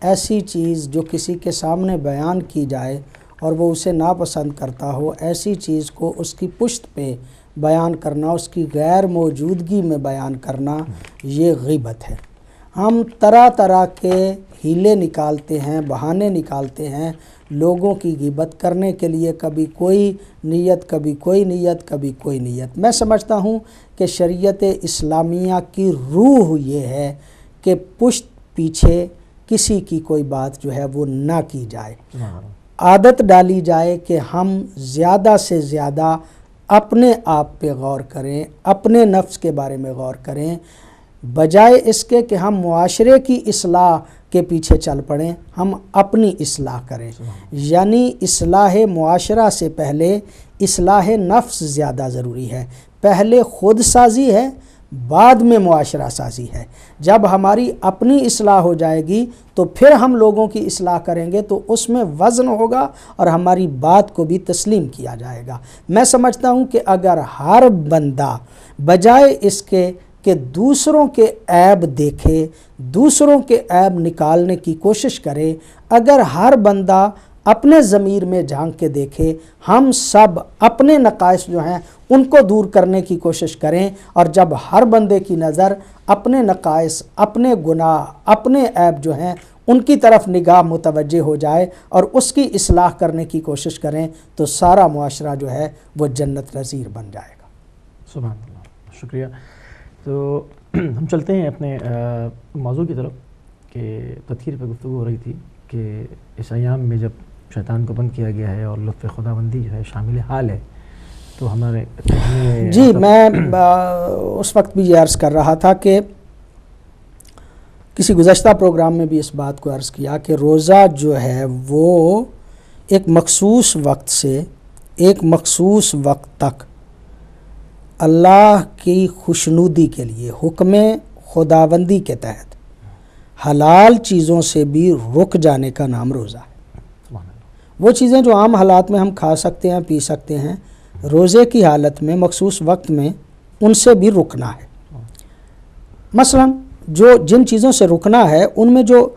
ایسی چیز جو کسی کے سامنے بیان کی جائے اور وہ اسے ناپسند کرتا ہو، ایسی چیز کو اس کی پشت پہ بیان کرنا، اس کی غیر موجودگی میں بیان کرنا، یہ غیبت ہے. ہم طرح طرح کے ہیلے نکالتے ہیں، بہانے نکالتے ہیں لوگوں کی غیبت کرنے کے لیے، کبھی کوئی نیت، کبھی کوئی نیت، کبھی کوئی نیت. میں سمجھتا ہوں کہ شریعت اسلامیہ کی روح یہ ہے کہ پشت پیچھے کسی کی کوئی بات جو ہے وہ نہ کی جائے. عادت ڈالی جائے کہ ہم زیادہ سے زیادہ اپنے آپ پہ غور کریں، اپنے نفس کے بارے میں غور کریں، بجائے اس کے کہ ہم معاشرے کی اصلاح کے پیچھے چل پڑیں. ہم اپنی اصلاح کریں. یعنی اصلاح معاشرہ سے پہلے اصلاح نفس زیادہ ضروری ہے. پہلے خود سازی ہے، بعد میں معاشرہ سازی ہے. جب ہماری اپنی اصلاح ہو جائے گی تو پھر ہم لوگوں کی اصلاح کریں گے تو اس میں وزن ہوگا اور ہماری بات کو بھی تسلیم کیا جائے گا. میں سمجھتا ہوں کہ اگر ہر بندہ بجائے اس کے کہ دوسروں کے عیب دیکھے، دوسروں کے عیب نکالنے کی کوشش کرے، اگر ہر بندہ اپنے ضمیر میں جھانک کے دیکھے، ہم سب اپنے نقائص جو ہیں ان کو دور کرنے کی کوشش کریں، اور جب ہر بندے کی نظر اپنے نقائص، اپنے گناہ، اپنے عیب جو ہیں ان کی طرف نگاہ متوجہ ہو جائے اور اس کی اصلاح کرنے کی کوشش کریں تو سارا معاشرہ جو ہے وہ جنت نظیر بن جائے گا. سبحان اللہ. شکریہ. تو ہم چلتے ہیں اپنے موضوع کی طرف کہ تطہیر پہ گفتگو ہو رہی تھی کہ اس ایام میں جب شیطان کو بند کیا گیا ہے اور لطف خداوندی جو ہے شامل حال ہے تو ہمارے جی میں اس وقت بھی یہ عرض کر رہا تھا کہ کسی گزشتہ پروگرام میں بھی اس بات کو عرض کیا کہ روزہ جو ہے وہ ایک مخصوص وقت سے ایک مخصوص وقت تک اللہ کی خوشنودی کے لیے حکم خداوندی کے تحت حلال چیزوں سے بھی رک جانے کا نام روزہ ہے. وہ چیزیں جو عام حالات میں ہم کھا سکتے ہیں، پی سکتے ہیں، روزے کی حالت میں مخصوص وقت میں ان سے بھی رکنا ہے. مثلا جن چیزوں سے رکنا ہے ان میں جو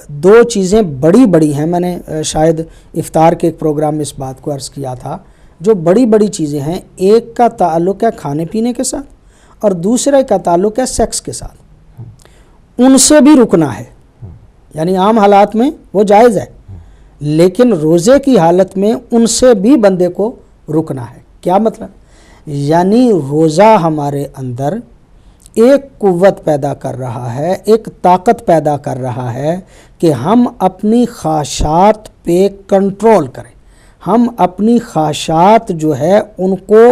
دو چیزیں بڑی ہیں، میں نے شاید افطار کے ایک پروگرام میں اس بات کو عرض کیا تھا، جو بڑی چیزیں ہیں، ایک کا تعلق ہے کھانے پینے کے ساتھ اور دوسرے کا تعلق ہے سیکس کے ساتھ. ان سے بھی رکنا ہے. یعنی عام حالات میں وہ جائز ہے لیکن روزے کی حالت میں ان سے بھی بندے کو رکنا ہے. کیا مطلب؟ یعنی روزہ ہمارے اندر ایک قوت پیدا کر رہا ہے، ایک طاقت پیدا کر رہا ہے کہ ہم اپنی خواہشات پہ کنٹرول کریں، ہم اپنی خواہشات جو ہے ان کو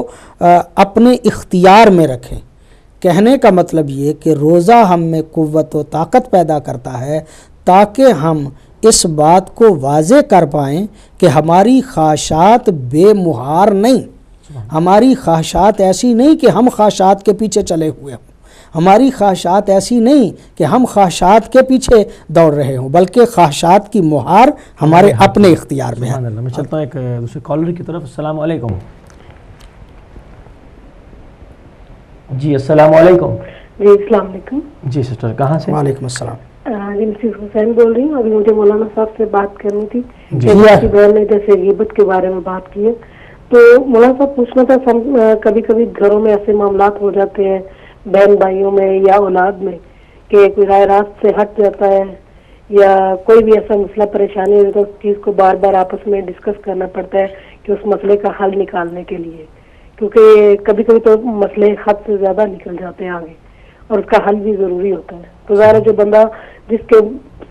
اپنے اختیار میں رکھیں. کہنے کا مطلب یہ کہ روزہ ہم میں قوت و طاقت پیدا کرتا ہے تاکہ ہم اس بات کو واضح کر پائیں کہ ہماری خواہشات بے مہار نہیں، ہماری خواہشات ایسی نہیں کہ ہم خواہشات کے پیچھے چلے ہوئے ہوں، ہماری خواہشات ایسی نہیں کہ ہم خواہشات کے پیچھے دوڑ رہے ہوں، بلکہ خواہشات کی مہار ہمارے اپنے اختیار میں ہے. میں چلتا ہوں ایک دوسرے کالر کی طرف. السلام علیکم. جی السلام علیکم. جی السلام علیکم. جی سسٹر کہاں سے؟ وعلیکم السلام. جی مسز حسین بول رہی ہوں. ابھی مجھے مولانا صاحب سے بات کرنی تھی. جی کی بہن نے جیسے غیبت کے بارے میں بات کی ہے تو مولانا صاحب پوچھنا تھا، کبھی کبھی گھروں میں ایسے معاملات ہو جاتے ہیں بہن بھائیوں میں یا اولاد میں کہ کوئی رائے راست سے ہٹ جاتا ہے یا کوئی بھی ایسا مسئلہ پریشانی ہے تو اس چیز کو بار بار آپس میں ڈسکس کرنا پڑتا ہے کہ اس مسئلے کا حل نکالنے کے لیے، کیونکہ کبھی کبھی تو مسئلے حد سے زیادہ نکل جاتے ہیں آگے اور اس کا حل بھی ضروری ہوتا ہے. تو ظاہر جو بندہ جس کے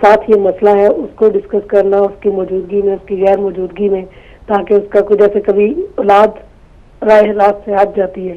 ساتھ یہ مسئلہ ہے اس کو ڈسکس کرنا اس کی موجودگی میں، اس کی غیر موجودگی میں، تاکہ اس کا کوئی جیسے کبھی اولاد رائے راست سے ہٹ جاتی ہے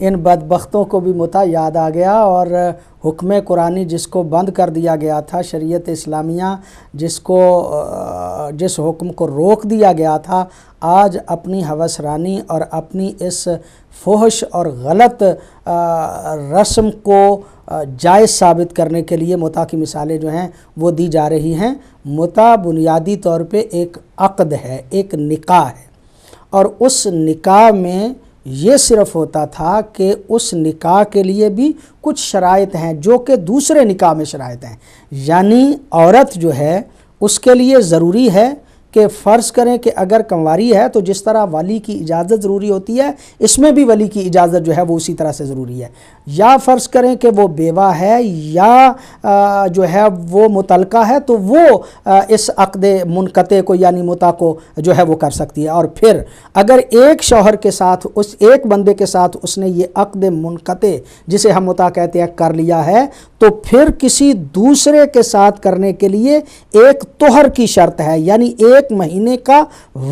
ان بدبختوں کو بھی متا یاد آ گیا اور حکم قرآنی جس کو بند کر دیا گیا تھا، شریعت اسلامیہ جس حکم کو روک دیا گیا تھا، آج اپنی ہوس رانی اور اپنی اس فحش اور غلط رسم کو جائز ثابت کرنے کے لیے متا کی مثالیں جو ہیں وہ دی جا رہی ہیں۔ متا بنیادی طور پہ ایک عقد ہے، ایک نکاح ہے، اور اس نکاح میں یہ صرف ہوتا تھا کہ اس نکاح کے لیے بھی کچھ شرائط ہیں جو کہ دوسرے نکاح میں شرائط ہیں، یعنی عورت جو ہے اس کے لیے ضروری ہے کہ فرض کریں کہ اگر کنواری ہے تو جس طرح ولی کی اجازت ضروری ہوتی ہے، اس میں بھی ولی کی اجازت جو ہے وہ اسی طرح سے ضروری ہے، یا فرض کریں کہ وہ بیوہ ہے یا جو ہے وہ مطلقہ ہے تو وہ اس عقد منقطع کو یعنی متا کو جو ہے وہ کر سکتی ہے۔ اور پھر اگر ایک شوہر کے ساتھ اس ایک بندے کے ساتھ اس نے یہ عقد منقطع جسے ہم متا کہتے ہیں کر لیا ہے تو پھر کسی دوسرے کے ساتھ کرنے کے لیے ایک طہر کی شرط ہے، یعنی ایک مہینے کا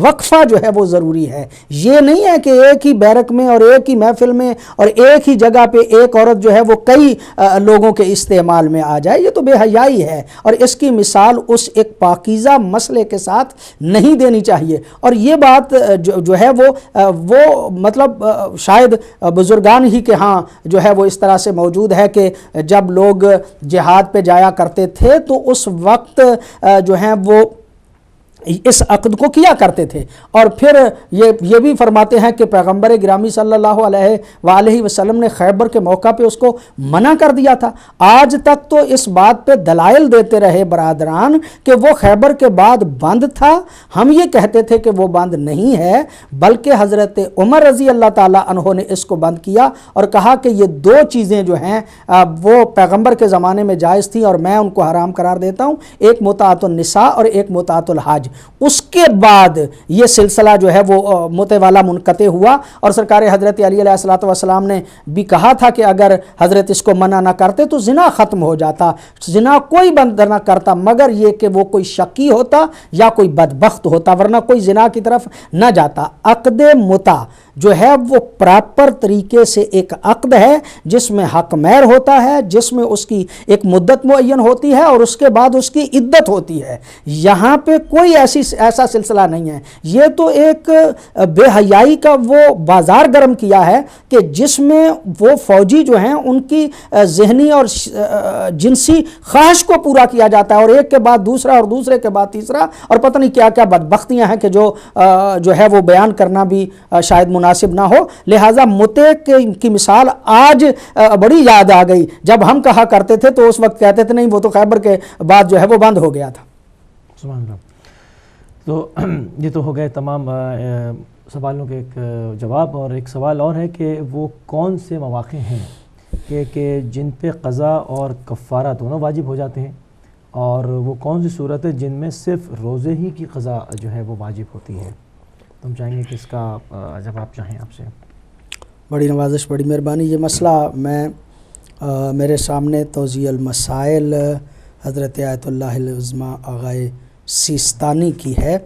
وقفہ جو ہے وہ ضروری ہے۔ یہ نہیں ہے کہ ایک ہی بیرک میں اور ایک ہی محفل میں اور ایک ہی جگہ پہ ایک عورت جو ہے وہ کئی لوگوں کے استعمال میں آ جائے، یہ تو بے حیائی ہے، اور اس کی مثال اس ایک پاکیزہ مسئلے کے ساتھ نہیں دینی چاہیے۔ اور یہ بات جو ہے وہ مطلب شاید بزرگان ہی کے ہاں جو ہے وہ اس طرح سے موجود ہے کہ جب لوگ جہاد پہ جایا کرتے تھے تو اس وقت جو ہیں وہ اس عقد کو کیا کرتے تھے، اور پھر یہ بھی فرماتے ہیں کہ پیغمبر گرامی صلی اللہ علیہ وآلہ وسلم نے خیبر کے موقع پہ اس کو منع کر دیا تھا۔ آج تک تو اس بات پہ دلائل دیتے رہے برادران کہ وہ خیبر کے بعد بند تھا، ہم یہ کہتے تھے کہ وہ بند نہیں ہے، بلکہ حضرت عمر رضی اللہ تعالیٰ عنہ نے اس کو بند کیا اور کہا کہ یہ دو چیزیں جو ہیں وہ پیغمبر کے زمانے میں جائز تھیں اور میں ان کو حرام قرار دیتا ہوں، ایک متعۃ النساء اور ایک متعۃ الحج۔ اس کے بعد یہ سلسلہ جو ہے وہ متع والا منقطع ہوا، اور سرکار حضرت علی علیہ الصلوۃ والسلام نے بھی کہا تھا کہ اگر حضرت اس کو منع نہ کرتے تو زنا ختم ہو جاتا، زنا کوئی بند نہ کرتا مگر یہ کہ وہ کوئی شقی ہوتا یا کوئی بدبخت ہوتا، ورنہ کوئی زنا کی طرف نہ جاتا۔ عقد متع جو ہے وہ پراپر طریقے سے ایک عقد ہے جس میں حق مہر ہوتا ہے، جس میں اس کی ایک مدت معین ہوتی ہے اور اس کے بعد اس کی عدت ہوتی ہے۔ یہاں پہ کوئی ایسا سلسلہ نہیں ہے، یہ تو ایک بے حیائی کا وہ بازار گرم کیا ہے کہ جس میں وہ فوجی جو ہیں ان کی ذہنی اور جنسی خواہش کو پورا کیا جاتا ہے، اور ایک کے بعد دوسرا اور دوسرے کے بعد تیسرا، اور پتہ نہیں کیا کیا بدبختیاں ہیں کہ جو ہے وہ بیان کرنا بھی شاید مناسب نہ ہو۔ لہٰذا متع کی مثال آج بڑی یاد آ گئی، جب ہم کہا کرتے تھے تو اس وقت کہتے تھے نہیں وہ تو خیبر کے بعد جو ہے وہ بند ہو گیا تھا۔ سبحان اللہ۔ تو یہ تو ہو گئے تمام سوالوں کے ایک جواب، اور ایک سوال اور ہے کہ وہ کون سے مواقع ہیں کہ جن پہ قضا اور کفارہ دونوں واجب ہو جاتے ہیں، اور وہ کون سی صورت ہے جن میں صرف روزے ہی کی قضا جو ہے وہ واجب ہوتی ہے؟ تو ہم چاہیں گے کہ اس کا جواب چاہیں آپ سے۔ بڑی نوازش، بڑی مہربانی۔ یہ مسئلہ میرے سامنے توضیح المسائل حضرت آیت اللہ العظمیٰ آغائے سیستانی کی ہے،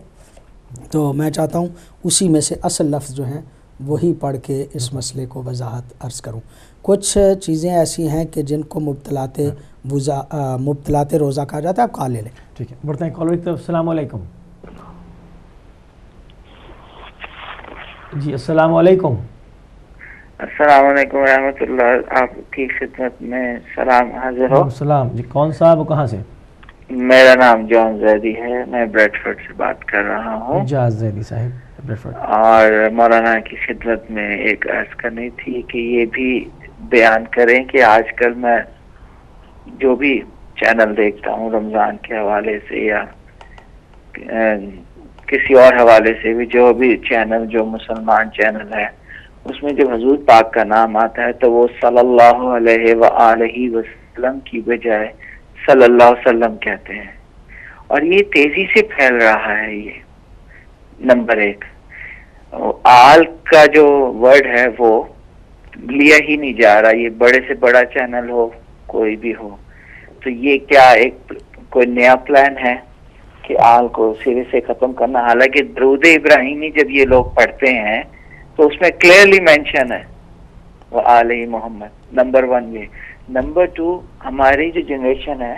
تو میں چاہتا ہوں اسی میں سے اصل لفظ جو ہیں وہی پڑھ کے اس مسئلے کو وضاحت عرض کروں۔ کچھ چیزیں ایسی ہیں کہ جن کو مبطلات روزہ کہا جاتا ہے، آپ کال لے لیں۔ ٹھیک ہے، بڑھتے ہیں کالر کی طرف۔ السلام علیکم۔ جی السلام علیکم۔ السلام علیکم ورحمۃ اللہ، آپ کی خدمت میں سلام حاضر ہو۔ السلام جی، کون صاحب وہ کہاں سے؟ میرا نام جان زیدی ہے، میں بریڈ فورڈ سے بات کر رہا ہوں۔ جان زیدی صاحب بریڈ فورڈ۔ اور مولانا کی خدمت میں ایک عرض کرنی تھی کہ یہ بھی بیان کریں کہ آج کل میں جو بھی چینل دیکھتا ہوں رمضان کے حوالے سے یا کسی اور حوالے سے بھی، جو بھی چینل جو مسلمان چینل ہے اس میں جب حضور پاک کا نام آتا ہے تو وہ صلی اللہ علیہ وآلہ وسلم کی بجائے صلی اللہ علیہ وسلم کہتے ہیں، اور یہ تیزی سے پھیل رہا ہے۔ یہ نمبر ایک، آل کا جو ورڈ ہے وہ لیا ہی نہیں جا رہا، یہ بڑے سے بڑا چینل ہو کوئی بھی ہو، تو یہ کیا ایک کوئی نیا پلان ہے کہ آل کو سرے سے ختم کرنا؟ حالانکہ درود ابراہیمی جب یہ لوگ پڑھتے ہیں تو اس میں کلیئرلی مینشن ہے، و آلہ محمد، نمبر 1 یہ۔ نمبر 2 ہماری جو جنریشن ہے،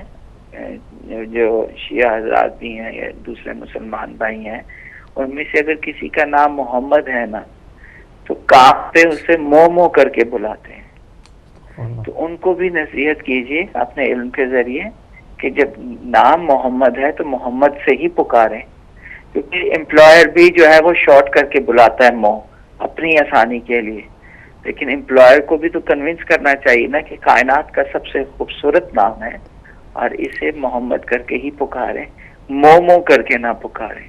جو شیعہ حضرات بھی ہیں یا دوسرے مسلمان بھائی ہیں، ان میں سے اگر کسی کا نام محمد ہے نا تو کام پہ اسے مو کر کے بلاتے ہیں۔ تو ان کو بھی نصیحت کیجیے اپنے علم کے ذریعے کہ جب نام محمد ہے تو محمد سے ہی پکاریں، کیونکہ امپلائر بھی جو ہے وہ شارٹ کر کے بلاتا ہے مو اپنی آسانی کے لیے، لیکن امپلائر کو بھی تو کنونس کرنا چاہیے نا کہ کائنات کا سب سے خوبصورت نام ہے اور اسے محمد کر کے ہی پکاریں، مو کر کے نہ پکاریں۔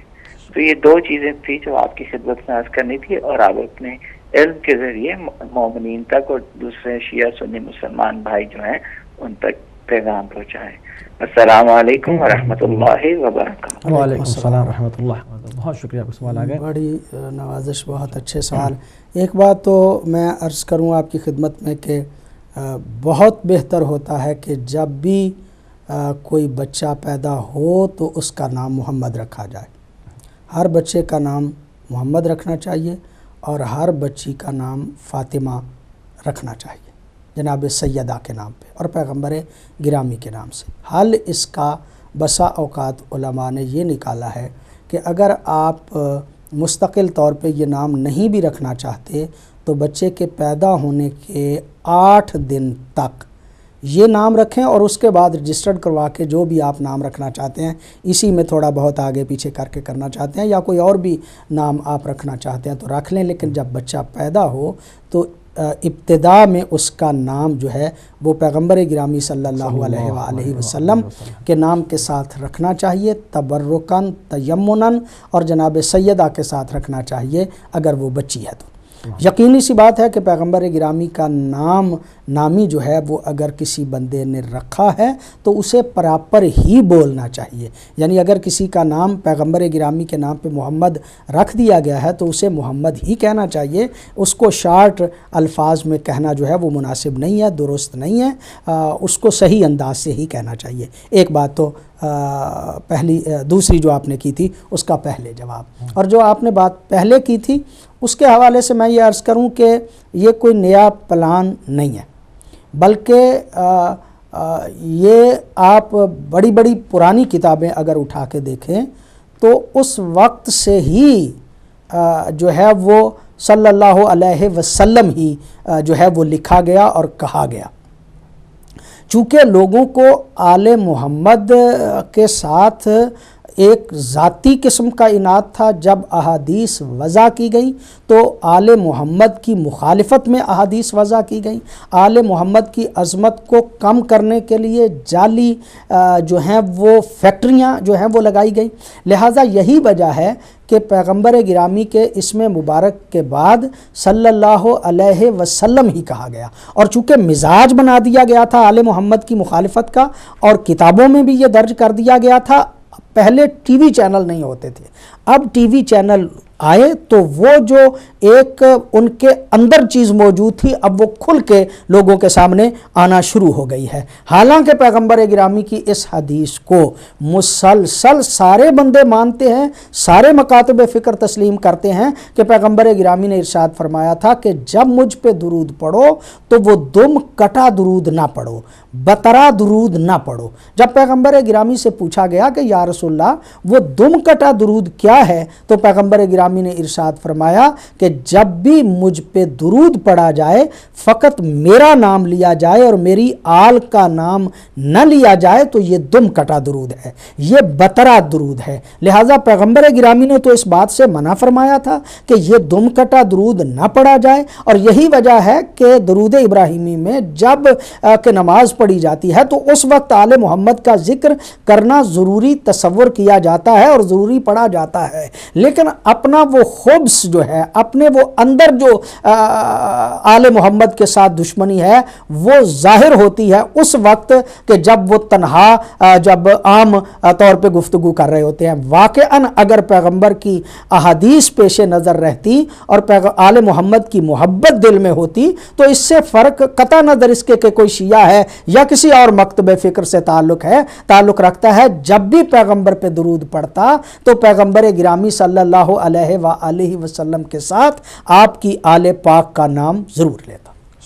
تو یہ 2 چیزیں تھی جو آپ کی خدمت میں عرض کرنی تھی، اور آپ اپنے علم کے ذریعے مومنین تک اور دوسرے شیعہ سنی مسلمان بھائی جو ہیں ان تک پیغام پہنچائیں۔ السلام علیکم ورحمۃ اللہ وبرکاتہ۔ وعلیکم السلام ورحمۃ اللہ۔ بہت شکریہ، آپ کا سوال آ گیا۔ بڑی نوازش، بہت اچھے سوال۔ ایک بات تو میں عرض کروں آپ کی خدمت میں کہ بہت بہتر ہوتا ہے کہ جب بھی کوئی بچہ پیدا ہو تو اس کا نام محمد رکھا جائے۔ ہر بچے کا نام محمد رکھنا چاہیے اور ہر بچی کا نام فاطمہ رکھنا چاہیے، جناب سیدہ کے نام پہ اور پیغمبر گرامی کے نام سے۔ حل اس کا بسا اوقات علماء نے یہ نکالا ہے کہ اگر آپ مستقل طور پہ یہ نام نہیں بھی رکھنا چاہتے تو بچے کے پیدا ہونے کے 8 دن تک یہ نام رکھیں اور اس کے بعد رجسٹرڈ کروا کے جو بھی آپ نام رکھنا چاہتے ہیں، اسی میں تھوڑا بہت آگے پیچھے کر کے کرنا چاہتے ہیں یا کوئی اور بھی نام آپ رکھنا چاہتے ہیں تو رکھ لیں، لیکن جب بچہ پیدا ہو تو ابتدا میں اس کا نام جو ہے وہ پیغمبر گرامی صلی اللہ علیہ وآلہ وسلم کے نام کے ساتھ رکھنا چاہیے، تبرکاً تیمناً، اور جناب سیدہ کے ساتھ رکھنا چاہیے اگر وہ بچی ہے تو۔ یقینی سی بات ہے کہ پیغمبر گرامی کا نامی جو ہے وہ اگر کسی بندے نے رکھا ہے تو اسے پراپر ہی بولنا چاہیے، یعنی اگر کسی کا نام پیغمبر گرامی کے نام پہ محمد رکھ دیا گیا ہے تو اسے محمد ہی کہنا چاہیے، اس کو شارٹ الفاظ میں کہنا جو ہے وہ مناسب نہیں ہے، درست نہیں ہے، اس کو صحیح انداز سے ہی کہنا چاہیے۔ ایک بات تو دوسری جو آپ نے کی تھی اس کا پہلے جواب، اور جو آپ نے بات پہلے کی تھی اس کے حوالے سے میں یہ عرض کروں کہ یہ کوئی نیا پلان نہیں ہے، بلکہ یہ آپ بڑی بڑی پرانی کتابیں اگر اٹھا کے دیکھیں تو اس وقت سے ہی جو ہے وہ صلی اللہ علیہ وسلم ہی جو ہے وہ لکھا گیا اور کہا گیا۔ چونکہ لوگوں کو آل محمد کے ساتھ ایک ذاتی قسم کا عناد تھا، جب احادیث وضع کی گئی تو آل محمد کی مخالفت میں احادیث وضع کی گئی، آل محمد کی عظمت کو کم کرنے کے لیے جعلی جو ہیں وہ فیکٹریاں جو ہیں وہ لگائی گئی۔ لہٰذا یہی وجہ ہے کہ پیغمبر گرامی کے اسم مبارک کے بعد صلی اللہ علیہ وسلم ہی کہا گیا، اور چونکہ مزاج بنا دیا گیا تھا آل محمد کی مخالفت کا اور کتابوں میں بھی یہ درج کر دیا گیا تھا۔ پہلے ٹی وی چینل نہیں ہوتے تھے، اب ٹی وی چینل آئے تو وہ جو ایک ان کے اندر چیز موجود تھی اب وہ کھل کے لوگوں کے سامنے آنا شروع ہو گئی ہے۔ حالانکہ پیغمبر گرامی کی اس حدیث کو مسلسل سارے بندے مانتے ہیں، سارے مکاتب فکر تسلیم کرتے ہیں کہ پیغمبر گرامی نے ارشاد فرمایا تھا کہ جب مجھ پہ درود پڑھو تو وہ دم کٹا درود نہ پڑھو، بترا درود نہ پڑھو۔ جب پیغمبر گرامی سے پوچھا گیا کہ یا رسول اللہ وہ دم کٹا درود کیا ہے تو پیغمبر گرامی نے ارشاد فرمایا کہ جب بھی مجھ پہ درود پڑھا جائے فقط میرا نام لیا جائے اور میری آل کا نام نہ لیا جائے تو یہ دم کٹا درود ہے، یہ بترا درود ہے۔ لہٰذا پیغمبر گرامی نے تو اس بات سے منع فرمایا تھا کہ یہ دم کٹا درود نہ پڑھا جائے، اور یہی وجہ ہے کہ درود ابراہیمی میں جب کہ نماز پڑھی جاتی ہے تو اس وقت آل محمد کا ذکر کرنا ضروری تصور کیا جاتا ہے اور ضروری پڑھا جاتا ہے، لیکن اپنا وہ خبث جو ہے، اپنے وہ اندر جو آل محمد کے ساتھ دشمنی ہے وہ ظاہر ہوتی ہے اس وقت کہ جب وہ تنہا جب عام طور پہ گفتگو کر رہے ہوتے ہیں۔ واقعاً اگر پیغمبر کی احادیث پیش نظر رہتی اور آل محمد کی محبت دل میں ہوتی تو اس سے فرق قطع نظر اس کے کہ کوئی شیعہ ہے یا کسی اور مکتب فکر سے تعلق رکھتا ہے، جب بھی پیغمبر پہ درود پڑتا تو پیغمبر گرامی صلی اللہ علیہ وآلہ وسلم کے ساتھ آپ کی آل پاک کا نام ضرور لیتا۔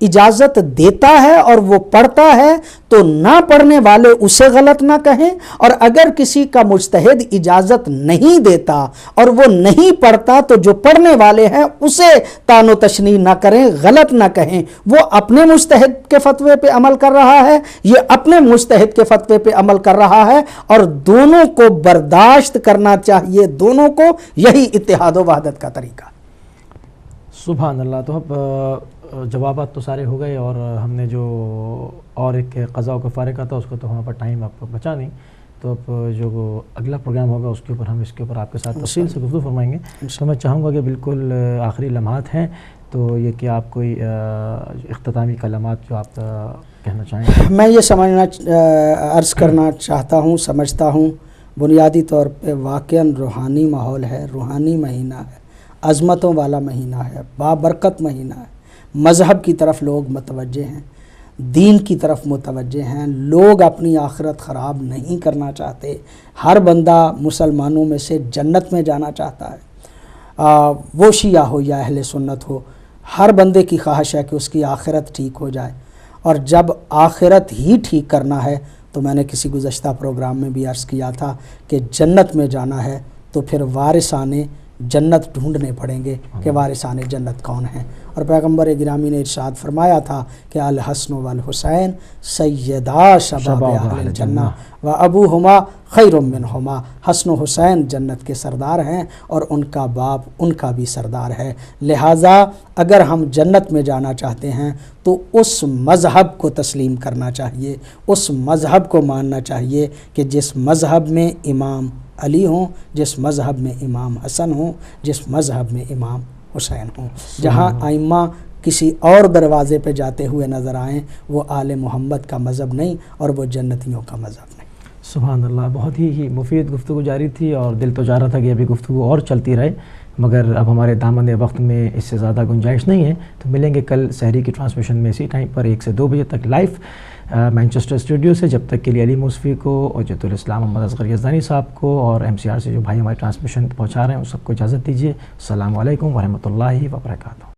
اجازت دیتا ہے اور وہ پڑھتا ہے تو نہ پڑھنے والے اسے غلط نہ کہیں، اور اگر کسی کا مجتہد اجازت نہیں دیتا اور وہ نہیں پڑھتا تو جو پڑھنے والے ہیں اسے طعن و تشنیع نہ کریں، غلط نہ کہیں۔ وہ اپنے مجتہد کے فتوے پہ عمل کر رہا ہے، یہ اپنے مجتہد کے فتوے پہ عمل کر رہا ہے، اور دونوں کو برداشت کرنا چاہیے، دونوں کو، یہی اتحاد و وحدت کا طریقہ۔ سبحان اللہ۔ تو اب جوابات تو سارے ہو گئے، اور ہم نے جو اور ایک قضاء و کفارے کا تھا اس کو تو ہمارے پاس ٹائم آپ کو بچا نہیں، تو اب جو اگلا پروگرام ہوگا اس کے اوپر ہم اس کے اوپر آپ کے ساتھ تفصیل سے گفتگو فرمائیں گے۔ تو میں چاہوں گا کہ بالکل آخری لمحات ہیں، تو یہ کہ آپ کوئی اختتامی کلمات جو آپ کہنا چاہیں۔ میں یہ عرض کرنا چاہتا ہوں، سمجھتا ہوں بنیادی طور پہ واقعاً روحانی ماحول ہے، روحانی مہینہ ہے، عظمتوں والا مہینہ ہے، بابرکت مہینہ ہے، مذہب کی طرف لوگ متوجہ ہیں، دین کی طرف متوجہ ہیں، لوگ اپنی آخرت خراب نہیں کرنا چاہتے، ہر بندہ مسلمانوں میں سے جنت میں جانا چاہتا ہے، وہ شیعہ ہو یا اہل سنت ہو، ہر بندے کی خواہش ہے کہ اس کی آخرت ٹھیک ہو جائے، اور جب آخرت ہی ٹھیک کرنا ہے تو میں نے کسی گزشتہ پروگرام میں بھی عرض کیا تھا کہ جنت میں جانا ہے تو پھر وارثان جنت ڈھونڈنے پڑیں گے کہ وارثان جنت کون ہیں، اور پیغمبر گرامی نے ارشاد فرمایا تھا کہ الحسن والحسین سیدا شباب اہل الجنہ و ابوہما خیر منہما، حسن و حسین جنت کے سردار ہیں اور ان کا باپ ان کا بھی سردار ہے، لہٰذا اگر ہم جنت میں جانا چاہتے ہیں تو اس مذہب کو تسلیم کرنا چاہیے، اس مذہب کو ماننا چاہیے کہ جس مذہب میں امام علی ہوں، جس مذہب میں امام حسن ہوں، جس مذہب میں امام حسین ہوں۔ جہاں ائمہ کسی اور دروازے پہ جاتے ہوئے نظر آئیں وہ آل محمد کا مذہب نہیں اور وہ جنتیوں کا مذہب نہیں۔ سبحان اللہ، بہت ہی مفید گفتگو جاری تھی، اور دل تو چاہ رہا تھا کہ ابھی گفتگو اور چلتی رہے، مگر اب ہمارے دامن وقت میں اس سے زیادہ گنجائش نہیں ہے، تو ملیں گے کل سحری کی ٹرانسمیشن میں اسی ٹائم پر 1 سے 2 بجے تک لائیو مینچسٹر اسٹوڈیو سے۔ جب تک کے لیے علی موسوی کو اور جیت الاسلام محمد اصغر یزدانی صاحب کو اور MCR سے جو بھائی ہماری ٹرانسمیشن پہنچا رہے ہیں، اس سب کو اجازت دیجیے۔ السلام علیکم ورحمۃ اللہ وبرکاتہ۔